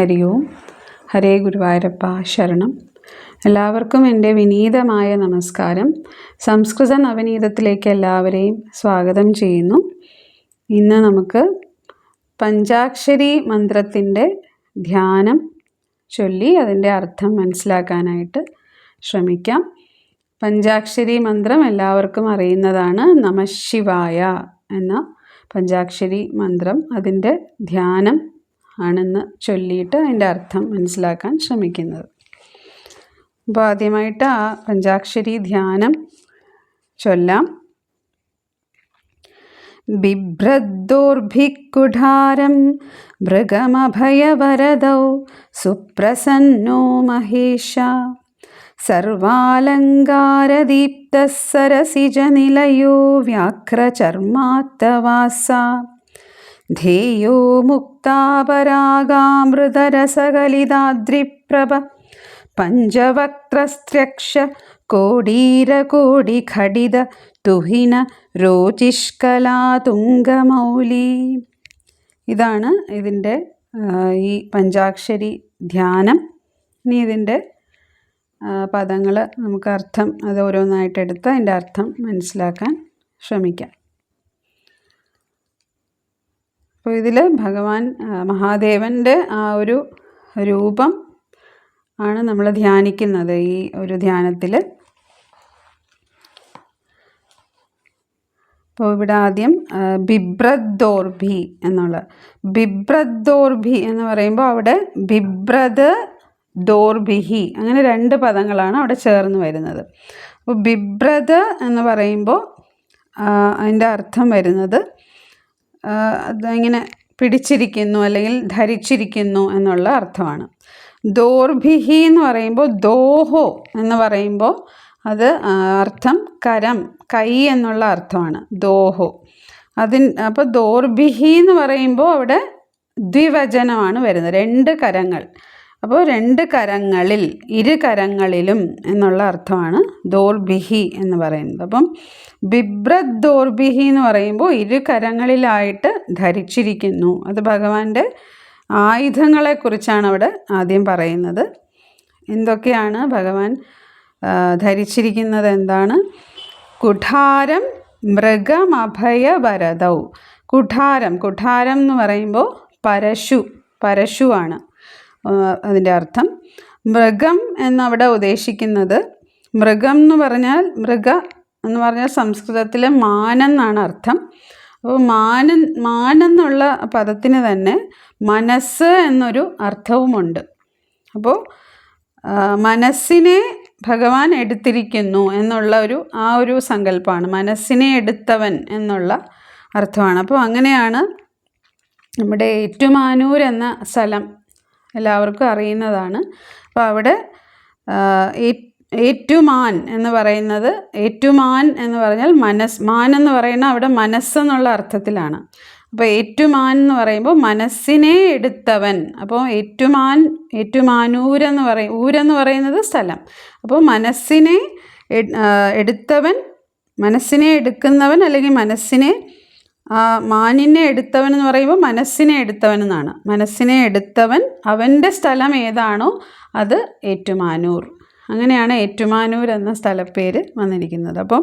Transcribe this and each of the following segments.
ഹരി ഓം. ഹരേ ഗുരുവായൂരപ്പ ശരണം. എല്ലാവർക്കും എൻ്റെ വിനീതമായ നമസ്കാരം. സംസ്കൃത നവനീതത്തിലേക്ക് എല്ലാവരെയും സ്വാഗതം ചെയ്യുന്നു. ഇന്ന് നമുക്ക് പഞ്ചാക്ഷരി മന്ത്രത്തിൻ്റെ ധ്യാനം ചൊല്ലി അതിൻ്റെ അർത്ഥം മനസ്സിലാക്കാനായിട്ട് ശ്രമിക്കാം. പഞ്ചാക്ഷരി മന്ത്രം എല്ലാവർക്കും അറിയുന്നതാണ്. നമഃശിവായ എന്ന പഞ്ചാക്ഷരി മന്ത്രം, അതിൻ്റെ ധ്യാനം ആണെന്ന് ചൊല്ലിയിട്ട് അതിൻ്റെ അർത്ഥം മനസ്സിലാക്കാൻ ശ്രമിക്കുന്നത്. അപ്പോൾ ആദ്യമായിട്ട് ആ പഞ്ചാക്ഷരി ധ്യാനം ചൊല്ലാം. ബിഭ്രദ്ദോർഭിക്കുഠാരം മൃഗമഭയവരദൗ സുപ്രസന്നോ മഹേശ സർവാലങ്കാരദീപ്തഃ സരസിജനിലയോ വ്യാഘ്രചർമാത്തവാസ ധേയോ മുക്താപരാഗാമൃതരസകലിതാദ്രിപ്രഭ പഞ്ചവക്ത്രസ്ത്രക്ഷ കോടീരകോടിഖടിത തുഹിന രോചിഷ്കലാതുംഗമൗലി. ഇതാണ് ഇതിൻ്റെ ഈ പഞ്ചാക്ഷരി ധ്യാനം. ഇനി ഇതിൻ്റെ പദങ്ങൾ നമുക്ക് അർത്ഥം അത് ഓരോന്നായിട്ടെടുത്ത് അതിൻ്റെ അർത്ഥം മനസ്സിലാക്കാൻ ശ്രമിക്കാം. അപ്പോൾ ഇതിൽ ഭഗവാൻ മഹാദേവൻ്റെ ആ ഒരു രൂപം ആണ് നമ്മൾ ധ്യാനിക്കുന്നത് ഈ ഒരു ധ്യാനത്തിൽ. അപ്പോൾ ഇവിടെ ആദ്യം ബിഭ്രദ്ദോർഭി എന്നുള്ള ബിഭ്രദ്ദോർഭി എന്ന് പറയുമ്പോൾ അവിടെ ബിഭ്രത് ദോർഭിഹി അങ്ങനെ രണ്ട് പദങ്ങളാണ് അവിടെ ചേർന്ന് വരുന്നത്. അപ്പോൾ ബിഭ്രത് എന്ന് പറയുമ്പോൾ അതിൻ്റെ അർത്ഥം വരുന്നത് അതിങ്ങനെ പിടിച്ചിരിക്കുന്നു അല്ലെങ്കിൽ ധരിച്ചിരിക്കുന്നു എന്നുള്ള അർത്ഥമാണ്. ദോർഭിഹി എന്ന് പറയുമ്പോൾ ദോഹോ എന്ന് പറയുമ്പോൾ അത് അർത്ഥം കരം, കൈ എന്നുള്ള അർത്ഥമാണ് ദോഹോ. അപ്പോൾ ദോർഭിഹി എന്ന് പറയുമ്പോൾ അവിടെ ദ്വിവചനമാണ് വരുന്നത്, രണ്ട് കരങ്ങൾ. അപ്പോൾ രണ്ട് കരങ്ങളിൽ, ഇരു കരങ്ങളിലും എന്നുള്ള അർത്ഥമാണ് ദോർഭിഹി എന്ന് പറയുന്നത്. അപ്പം ബിഭ്രദ്ദോർഭിഹി എന്ന് പറയുമ്പോൾ ഇരു കരങ്ങളിലായിട്ട് ധരിച്ചിരിക്കുന്നു. അത് ഭഗവാന്റെ ആയുധങ്ങളെക്കുറിച്ചാണ് അവിടെ ആദ്യം പറയുന്നത്. എന്തൊക്കെയാണ് ഭഗവാൻ ധരിച്ചിരിക്കുന്നത് എന്താണ്? കുഠാരം മൃഗമഭയവരദൗ. കുഠാരം എന്ന് പറയുമ്പോൾ പരശുവാണ് അതിൻ്റെ അർത്ഥം. മൃഗം എന്നവിടെ ഉദ്ദേശിക്കുന്നത്, മൃഗം എന്ന് പറഞ്ഞാൽ സംസ്കൃതത്തിൽ മാനെന്നാണ് അർത്ഥം. അപ്പോൾ മാനെന്നുള്ള പദത്തിന് തന്നെ മനസ്സ് എന്നൊരു അർത്ഥവുമുണ്ട്. അപ്പോൾ മനസ്സിനെ ഭഗവാൻ എടുത്തിരിക്കുന്നു എന്നുള്ള ആ ഒരു സങ്കല്പമാണ്. മനസ്സിനെ എടുത്തവൻ എന്നുള്ള അർത്ഥമാണ്. അപ്പോൾ അങ്ങനെയാണ് നമ്മുടെ ഏറ്റുമാനൂർ എന്ന സ്ഥലം എല്ലാവർക്കും അറിയുന്നതാണ്. അപ്പോൾ അവിടെ ഏറ്റുമാൻ എന്ന് പറയുന്നത്, ഏറ്റുമാൻ എന്ന് പറഞ്ഞാൽ മാൻ എന്ന് പറയുന്ന അവിടെ മനസ്സെന്നുള്ള അർത്ഥത്തിലാണ്. അപ്പോൾ ഏറ്റുമാൻ എന്ന് മനസ്സിനെ എടുത്തവൻ. അപ്പോൾ ഏറ്റുമാനൂരെന്ന് ഊരെന്ന് പറയുന്നത് സ്ഥലം. അപ്പോൾ മനസ്സിനെ എടുത്തവൻ, മനസ്സിനെ എടുക്കുന്നവൻ അല്ലെങ്കിൽ മനസ്സിനെ മാനിനെ എടുത്തവൻ എന്ന് പറയുമ്പോൾ മനസ്സിനെ എടുത്തവൻ എന്നാണ്. മനസ്സിനെ എടുത്തവൻ, അവൻ്റെ സ്ഥലം ഏതാണോ അത് ഏറ്റുമാനൂർ. അങ്ങനെയാണ് ഏറ്റുമാനൂർ എന്ന സ്ഥലപ്പേര് വന്നിരിക്കുന്നത്. അപ്പം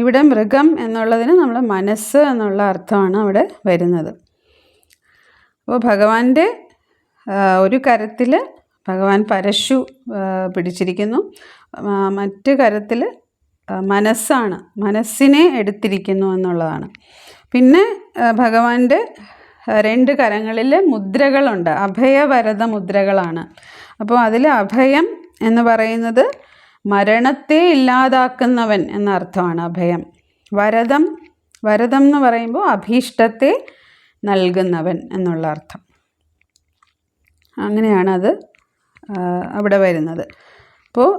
ഇവിടെ മൃഗം എന്നുള്ളതിന് നമ്മൾ മനസ്സ് എന്നുള്ള അർത്ഥമാണ് അവിടെ വരുന്നത്. അപ്പോൾ ഭഗവാന്റെ ഒരു കരത്തിൽ ഭഗവാൻ പരശു പിടിച്ചിരിക്കുന്നു, മറ്റു കരത്തിൽ മനസ്സാണ്, മനസ്സിനെ എടുത്തിരിക്കുന്നു എന്നുള്ളതാണ്. പിന്നെ ഭഗവാന്റെ രണ്ട് കരങ്ങളിൽ മുദ്രകളുണ്ട്, അഭയവരദ മുദ്രകളാണ്. അപ്പോൾ അതിൽ അഭയം എന്ന് പറയുന്നത് മരണത്തെ ഇല്ലാതാക്കുന്നവൻ എന്ന അർത്ഥമാണ് അഭയം. വരദം എന്ന് പറയുമ്പോൾ അഭീഷ്ടത്തെ നൽകുന്നവൻ എന്നുള്ള അർത്ഥം. അങ്ങനെയാണ് അത് അവിടെ വരുന്നത്. അപ്പോൾ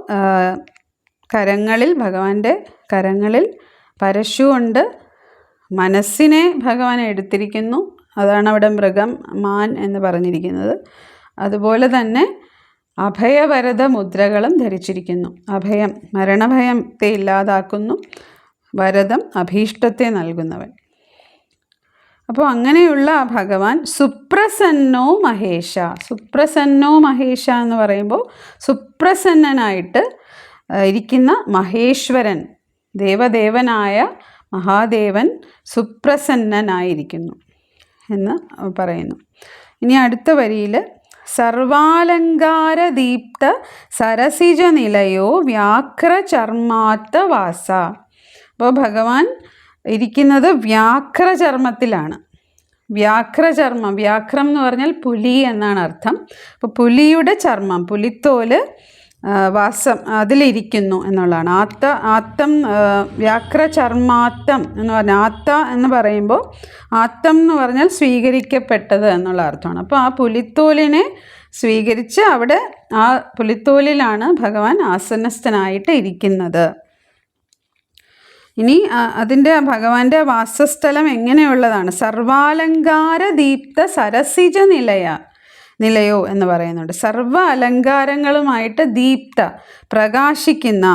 ഭഗവാന്റെ കരങ്ങളിൽ പരശുവുണ്ട്, മനസ്സിനെ ഭഗവാൻ എടുത്തിരിക്കുന്നു, അതാണ് അവിടെ മൃഗം, മാൻ എന്ന് പറഞ്ഞിരിക്കുന്നത്. അതുപോലെ തന്നെ അഭയവരദ മുദ്രകളും ധരിച്ചിരിക്കുന്നു. അഭയം മരണഭയത്തെ ഇല്ലാതാക്കുന്നു, വരദം അഭീഷ്ടത്തെ നൽകുന്നവൻ. അപ്പോൾ അങ്ങനെയുള്ള ആ ഭഗവാൻ സുപ്രസന്നോ മഹേഷ. സുപ്രസന്നോ മഹേഷ എന്ന് പറയുമ്പോൾ സുപ്രസന്നനായിട്ട് ഇരിക്കുന്ന മഹേശ്വരൻ, ദേവദേവനായ മഹാദേവൻ സുപ്രസന്നനായിരിക്കുന്നു എന്ന് പറയുന്നു. ഇനി അടുത്ത വരിയിൽ സർവാലങ്കാര ദീപ്ത സരസിജ നിലയോ വ്യാഘ്ര ചർമാത്ത വാസ. അപ്പോൾ ഭഗവാൻ ഇരിക്കുന്നത് വ്യാഘ്രചർമ്മത്തിലാണ്. വ്യാഘ്രചർമ്മം, വ്യാഘ്രം എന്ന് പറഞ്ഞാൽ പുലി എന്നാണ് അർത്ഥം. അപ്പോൾ പുലിയുടെ ചർമ്മം, പുലിത്തോല് വാസം അതിലിരിക്കുന്നു എന്നുള്ളതാണ്. ആത്തം വ്യാഘ്രചർമാത്തം എന്ന് പറഞ്ഞാൽ ആത്ത എന്ന് പറയുമ്പോൾ ആത്തം എന്ന് പറഞ്ഞാൽ സ്വീകരിക്കപ്പെട്ടത് എന്നുള്ള അർത്ഥമാണ്. അപ്പോൾ ആ പുലിത്തോലിനെ സ്വീകരിച്ച് അവിടെ ആ പുലിത്തോലിലാണ് ഭഗവാൻ ആസനസ്ഥനായിട്ട് ഇരിക്കുന്നത്. ഇനി അതിൻ്റെ ഭഗവാന്റെ വാസസ്ഥലം എങ്ങനെയുള്ളതാണ്? സർവാലങ്കാര ദീപ്ത സരസിജ നിലയോ എന്ന് പറയുന്നുണ്ട്. സർവ അലങ്കാരങ്ങളുമായിട്ട് ദീപ്ത പ്രകാശിക്കുന്ന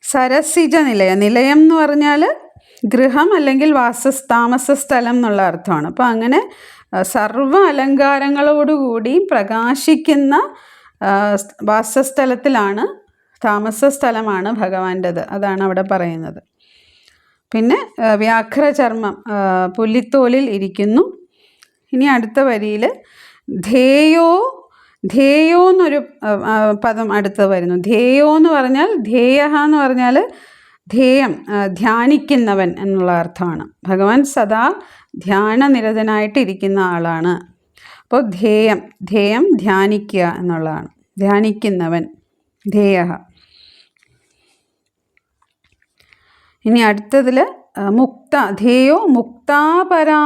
സരസിജ നിലയം എന്ന് പറഞ്ഞാൽ ഗൃഹം അല്ലെങ്കിൽ താമസ സ്ഥലം എന്നുള്ള അർത്ഥമാണ്. അപ്പോൾ അങ്ങനെ സർവ അലങ്കാരങ്ങളോടുകൂടി പ്രകാശിക്കുന്ന വാസസ്ഥലത്തിലാണ്, താമസ സ്ഥലമാണ് ഭഗവാന്റേത്. അതാണ് അവിടെ പറയുന്നത്. പിന്നെ വ്യാഘ്രചർമ്മം പുലിത്തോലിൽ ഇരിക്കുന്നു. ഇനി അടുത്ത വരിയിൽ ധേയോ എന്നൊരു പദം അടുത്ത് വരുന്നു. ധേയോ എന്ന് പറഞ്ഞാൽ ധേയ എന്ന് പറഞ്ഞാൽ ധേയം, ധ്യാനിക്കുന്നവൻ എന്നുള്ള അർത്ഥമാണ്. ഭഗവാൻ സദാ ധ്യാനനിരതനായിട്ട് ഇരിക്കുന്ന ആളാണ്. അപ്പോൾ ധേയം ധ്യാനിക്കുക എന്നുള്ളതാണ്. ധ്യാനിക്കുന്നവൻ, ധേയ. ഇനി അടുത്തതിൽ ധേയോ മുക്താപരാഗാമൃതരസ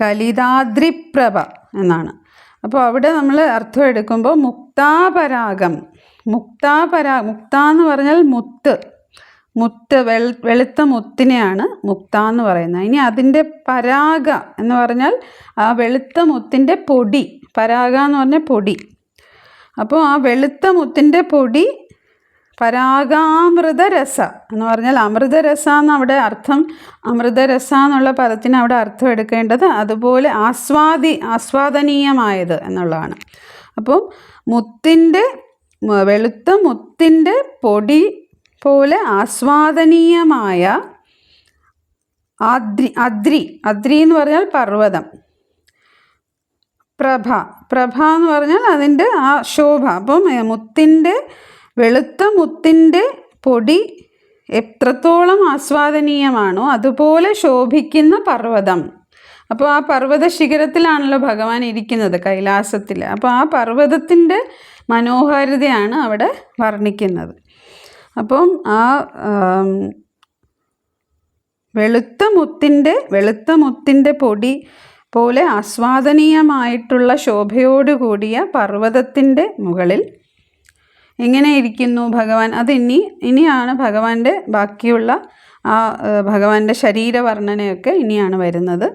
കലിതാദ്രിപ്രഭ എന്നാണ്. അപ്പോൾ അവിടെ നമ്മൾ അർത്ഥം എടുക്കുമ്പോൾ മുക്ത എന്ന് പറഞ്ഞാൽ മുത്ത് വെളുത്ത മുത്തിനെയാണ് മുക്ത എന്ന് പറയുന്നത്. ഇനി അതിൻ്റെ പരാഗ എന്ന് പറഞ്ഞാൽ ആ വെളുത്ത മുത്തിൻ്റെ പൊടി, പരാഗ എന്ന് പറഞ്ഞാൽ പൊടി. അപ്പോൾ ആ വെളുത്ത മുത്തിൻ്റെ പൊടി പരാഗാമൃതരസ എന്ന് പറഞ്ഞാൽ അമൃതരസ എന്ന് അവിടെ അർത്ഥം, അമൃതരസ എന്നുള്ള പദത്തിന് അവിടെ അർത്ഥം എടുക്കേണ്ടത് അതുപോലെ ആസ്വാദനീയമായത് എന്നുള്ളതാണ്. അപ്പോൾ വെളുത്ത മുത്തിൻ്റെ പൊടി പോലെ ആസ്വാദനീയമായ അദ്രി എന്ന് പറഞ്ഞാൽ പർവ്വതം, പ്രഭ എന്ന് പറഞ്ഞാൽ അതിൻ്റെ ആ ശോഭ. അപ്പം വെളുത്ത മുത്തിൻ്റെ പൊടി എത്രത്തോളം ആസ്വാദനീയമാണോ അതുപോലെ ശോഭിക്കുന്ന പർവ്വതം. അപ്പോൾ ആ പർവ്വത ശിഖരത്തിലാണല്ലോ ഭഗവാൻ ഇരിക്കുന്നത്, കൈലാസത്തിൽ. അപ്പോൾ ആ പർവ്വതത്തിൻ്റെ മനോഹാരിതയാണ് അവിടെ വർണ്ണിക്കുന്നത്. അപ്പം ആ വെളുത്ത മുത്തിൻ്റെ പൊടി പോലെ ആസ്വാദനീയമായിട്ടുള്ള ശോഭയോടുകൂടിയ പർവ്വതത്തിൻ്റെ മുകളിൽ എങ്ങനെ ഇരിക്കുന്നു ഭഗവാൻ? അത് ഇനിയാണ് ഭഗവാന്റെ ബാക്കിയുള്ള ആ ഭഗവാന്റെ ശരീരവർണ്ണനയൊക്കെ ഇനിയാണ് വരുന്നത്.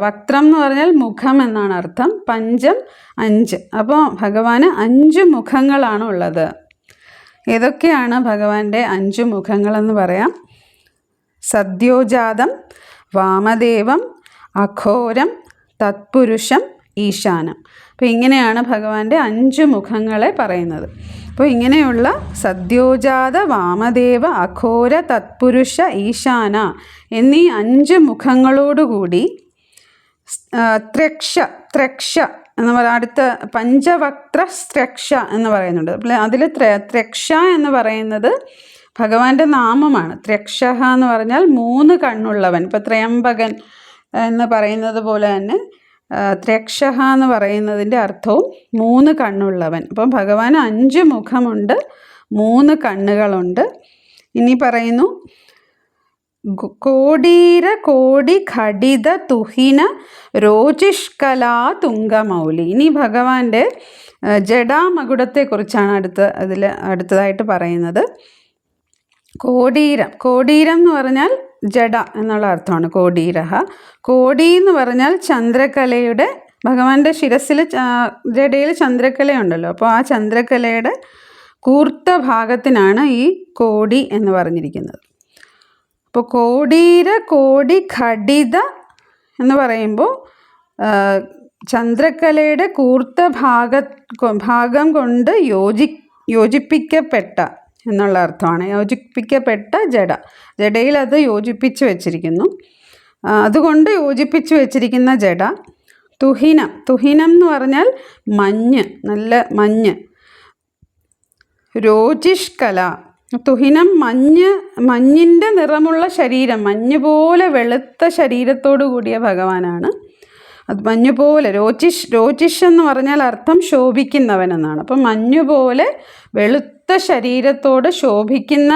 വക്ത്രം എന്ന് പറഞ്ഞാൽ മുഖം എന്നാണ് അർത്ഥം. പഞ്ചം 5. അപ്പോൾ ഭഗവാന് 5 മുഖങ്ങളാണ് ഉള്ളത്. ഏതൊക്കെയാണ് ഭഗവാന്റെ 5 മുഖങ്ങളെന്ന് പറയാം. സദ്യോജാതം, വാമദേവം, അഘോരം, തത്പുരുഷം, ഈശാനം. അപ്പോൾ ഇങ്ങനെയാണ് ഭഗവാന്റെ 5 മുഖങ്ങളെ പറയുന്നത്. അപ്പോൾ ഇങ്ങനെയുള്ള സദ്യോജാത, വാമദേവ, അഘോര, തത്പുരുഷ, ഈശാന എന്നീ 5 മുഖങ്ങളോടുകൂടി ത്രക്ഷ എന്ന് പറയുക. അടുത്ത പഞ്ചവക്ത്രസ്ത്രക്ഷ എന്ന് പറയുന്നുണ്ട്. അതിൽ ത്രക്ഷ എന്ന് പറയുന്നത് ഭഗവാന്റെ നാമമാണ്. ത്രക്ഷ എന്ന് പറഞ്ഞാൽ 3 കണ്ണുള്ളവൻ. ഇപ്പോൾ ത്രയംബകൻ എന്ന് പറയുന്നത് പോലെ തന്നെ ത്രക്ഷ എന്ന് പറയുന്നതിൻ്റെ അർത്ഥവും 3 കണ്ണുള്ളവൻ. അപ്പം ഭഗവാന് 5 മുഖമുണ്ട്, 3 കണ്ണുകളുണ്ട്. ഇനി പറയുന്നു കോടി ഘടിത തുഹിന രോചിഷ്കലാ തുംഗമൗലി. ഇനി ഭഗവാന്റെ ജടാമകുടത്തെക്കുറിച്ചാണ് അടുത്തതായിട്ട് പറയുന്നത്. കോടീരം എന്ന് പറഞ്ഞാൽ ജഡ എന്നുള്ള അർത്ഥമാണ്. കോടി എന്ന് പറഞ്ഞാൽ ചന്ദ്രകലയുടെ, ഭഗവാന്റെ ശിരസിൽ ജഡയിൽ ചന്ദ്രകലയുണ്ടല്ലോ. അപ്പോൾ ആ ചന്ദ്രകലയുടെ കൂർത്ത ഭാഗത്തിനാണ് ഈ കോടി എന്ന് പറഞ്ഞിരിക്കുന്നത്. അപ്പോൾ കോടീര കോടി ഘടിത എന്ന് പറയുമ്പോൾ ചന്ദ്രക്കലയുടെ കൂർത്ത ഭാഗം കൊണ്ട് യോജിപ്പിക്കപ്പെട്ട എന്നുള്ള അർത്ഥമാണ്. യോജിപ്പിക്കപ്പെട്ട ജഡയിൽ അത് യോജിപ്പിച്ച് വെച്ചിരിക്കുന്നു. അതുകൊണ്ട് യോജിപ്പിച്ച് വെച്ചിരിക്കുന്ന ജഡ. തുഹിനം എന്ന് പറഞ്ഞാൽ മഞ്ഞ്, നല്ല മഞ്ഞ്. രോചിഷ്കല, തുഹിനം മഞ്ഞിൻ്റെ നിറമുള്ള ശരീരം, മഞ്ഞ് പോലെ വെളുത്ത ശരീരത്തോടു കൂടിയ ഭഗവാനാണ്. അത് മഞ്ഞുപോലെ രോചിഷ് എന്ന് പറഞ്ഞാൽ അർത്ഥം ശോഭിക്കുന്നവൻ എന്നാണ്. അപ്പം മഞ്ഞുപോലെ വെളുത്ത ശരീരത്തോട് ശോഭിക്കുന്ന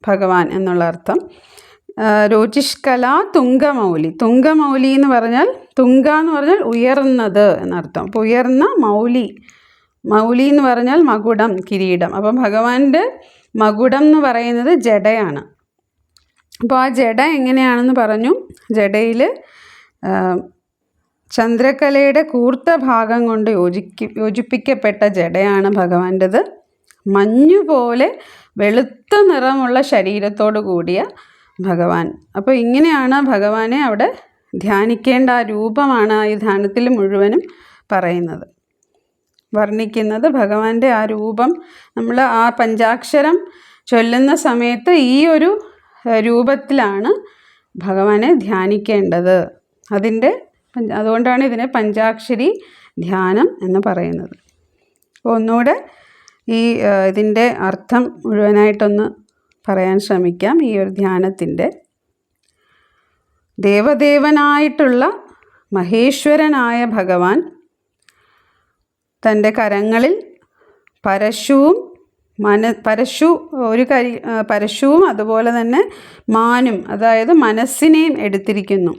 ഭഗവാൻ എന്നുള്ള അർത്ഥം. രോചിഷ്കല തുംഗമൗലി. തുംഗമൗലി എന്ന് പറഞ്ഞാൽ എന്ന് പറഞ്ഞാൽ ഉയർന്നത് എന്നർത്ഥം. അപ്പോൾ ഉയർന്ന മൗലി എന്ന് പറഞ്ഞാൽ മകുടം, കിരീടം. അപ്പം ഭഗവാന്റെ മകുടം എന്ന് പറയുന്നത് ജഡയാണ്. അപ്പോൾ ആ ജഡ എങ്ങനെയാണെന്ന് പറഞ്ഞു. ജഡയിൽ ചന്ദ്രക്കലയുടെ കൂർത്ത ഭാഗം കൊണ്ട് യോജിപ്പിക്കപ്പെട്ട ജഡയാണ് ഭഗവാന്റേത്. മഞ്ഞുപോലെ വെളുത്ത നിറമുള്ള ശരീരത്തോടു കൂടിയ ഭഗവാൻ. അപ്പോൾ ഇങ്ങനെയാണ് ഭഗവാനെ അവിടെ ധ്യാനിക്കേണ്ട ആ രൂപമാണ് ഈ ധ്യാനത്തിൽ മുഴുവനും പറയുന്നത്, വർണ്ണിക്കുന്നത്. ഭഗവാന്റെ ആ രൂപം നമ്മൾ ആ പഞ്ചാക്ഷരം ചൊല്ലുന്ന സമയത്ത് ഈ ഒരു രൂപത്തിലാണ് ഭഗവാനെ ധ്യാനിക്കേണ്ടത്. അതുകൊണ്ടാണ് ഇതിനെ പഞ്ചാക്ഷരി ധ്യാനം എന്ന് പറയുന്നത്. അപ്പോൾ ഒന്നുകൂടെ ഇതിൻ്റെ അർത്ഥം മുഴുവനായിട്ടൊന്ന് പറയാൻ ശ്രമിക്കാം. ഈ ഒരു ധ്യാനത്തിൻ്റെ ദേവദേവനായിട്ടുള്ള മഹേശ്വരനായ ഭഗവാൻ തൻ്റെ കരങ്ങളിൽ പരശുവും അതുപോലെ തന്നെ മാനും, അതായത് മനസ്സിനെയും എടുത്തിരിക്കുന്നു.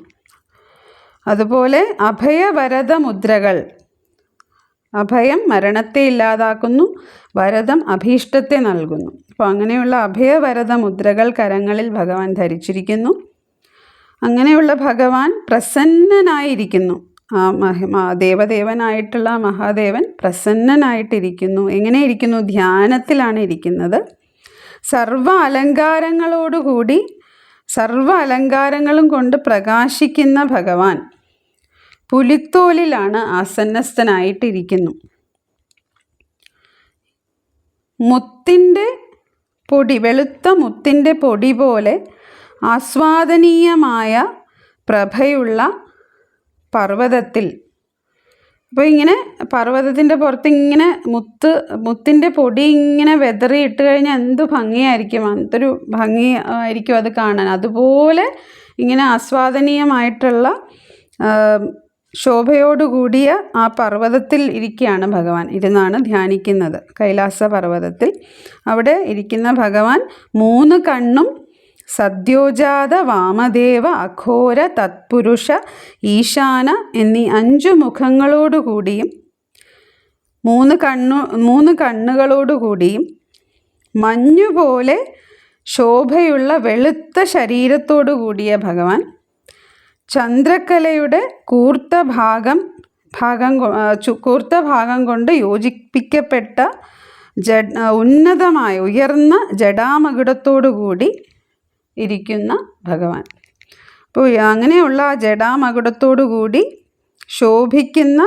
അതുപോലെ അഭയവരദ മുദ്രകൾ, അഭയം മരണത്തെ ഇല്ലാതാക്കുന്നു, വരദം അഭീഷ്ടത്തെ നൽകുന്നു. അപ്പോൾ അങ്ങനെയുള്ള അഭയവരദ മുദ്രകൾ കരങ്ങളിൽ ഭഗവാൻ ധരിച്ചിരിക്കുന്നു. അങ്ങനെയുള്ള ഭഗവാൻ പ്രസന്നനായിരിക്കുന്നു. ദേവദേവനായിട്ടുള്ള മഹാദേവൻ പ്രസന്നനായിട്ടിരിക്കുന്നു. എങ്ങനെ ഇരിക്കുന്നു? ധ്യാനത്തിലാണ് ഇരിക്കുന്നത്. സർവ അലങ്കാരങ്ങളും കൊണ്ട് പ്രകാശിക്കുന്ന ഭഗവാൻ പുലിത്തോലിലാണ് ആസന്നസ്ഥനായിട്ടിരിക്കുന്നു. വെളുത്ത മുത്തിൻ്റെ പൊടി പോലെ ആസ്വാദനീയമായ പ്രഭയുള്ള പർവ്വതത്തിൽ, അപ്പോൾ ഇങ്ങനെ പർവ്വതത്തിൻ്റെ പുറത്ത് ഇങ്ങനെ മുത്തിൻ്റെ പൊടി ഇങ്ങനെ വെതറിയിട്ട് കഴിഞ്ഞാൽ എന്ത് ഭംഗിയായിരിക്കും, എന്തൊരു ഭംഗിയായിരിക്കും അത് കാണാൻ. അതുപോലെ ഇങ്ങനെ ആസ്വാദനീയമായിട്ടുള്ള ശോഭയോടുകൂടിയ ആ പർവ്വതത്തിൽ ഇരിക്കുകയാണ് ഭഗവാൻ, ഇരുന്നാണ് ധ്യാനിക്കുന്നത്. കൈലാസ പർവ്വതത്തിൽ അവിടെ ഇരിക്കുന്ന ഭഗവാൻ 3 കണ്ണും സദ്യോജാത, വാമദേവ, അഘോര, തത്പുരുഷ, ഈശാന എന്നീ 5 മുഖങ്ങളോടുകൂടിയും 3 കണ്ണുകളോടുകൂടിയും മഞ്ഞുപോലെ ശോഭയുള്ള വെളുത്ത ശരീരത്തോടു കൂടിയ ഭഗവാൻ ചന്ദ്രക്കലയുടെ കൂർത്ത ഭാഗം കൊണ്ട് യോജിപ്പിക്കപ്പെട്ട ഉയർന്ന ജടാമകുടത്തോടുകൂടി ഇരിക്കുന്ന ഭഗവാൻ. അപ്പോൾ അങ്ങനെയുള്ള ആ ജടാമകുടത്തോടുകൂടി ശോഭിക്കുന്ന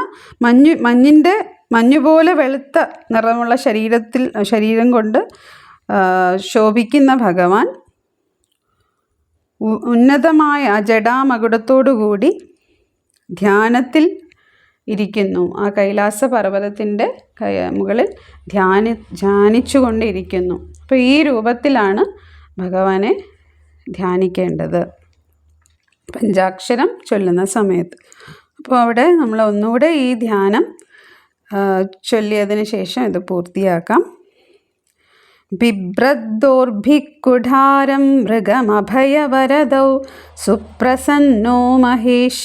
മഞ്ഞുപോലെ വെളുത്ത നിറമുള്ള ശരീരം കൊണ്ട് ശോഭിക്കുന്ന ഭഗവാൻ ഉന്നതമായ ജടാമകുടത്തോടുകൂടി ധ്യാനത്തിൽ ഇരിക്കുന്നു. ആ കൈലാസ പർവ്വതത്തിൻ്റെ മുകളിൽ ധ്യാനിച്ചു കൊണ്ടിരിക്കുന്നു. അപ്പോൾ ഈ രൂപത്തിലാണ് ഭഗവാനെ ധ്യാനിക്കേണ്ടത് പഞ്ചാക്ഷരം ചൊല്ലുന്ന സമയത്ത്. അപ്പോൾ അവിടെ നമ്മൾ ഒന്നുകൂടെ ഈ ധ്യാനം ചൊല്ലിയതിന് ശേഷം ഇത് പൂർത്തിയാക്കാം. ബിഭ്രദ്ദോർഭിക്കുഠാരം മൃഗമഭയവരദൗ സുപ്രസന്നോ മഹേശ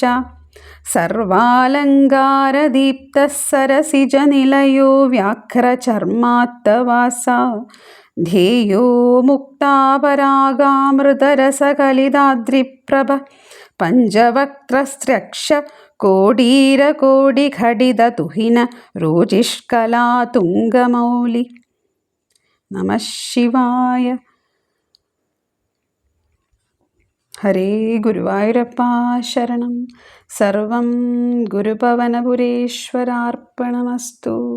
സർവാലങ്കാരദീപ്തഃ സരസിജനിലയോ വ്യാഘ്രചർമാത്തവാസ ധേയോ മുക്താപരാഗാമൃതരസകലിതാദ്രിപ്രഭ പഞ്ചവക്ത്രസ്ത്രക്ഷ കോടീരകോടിഘടിത തുഹിന രോചിഷ്കലാ തുംഗമൗലി. നമഃ ശിവായ. ഹരേ ഗുരുവായൂരപ്പാ ശരണം. സർവം ഗുരുപവനപുരേശ്വരാർപ്പണമസ്തു.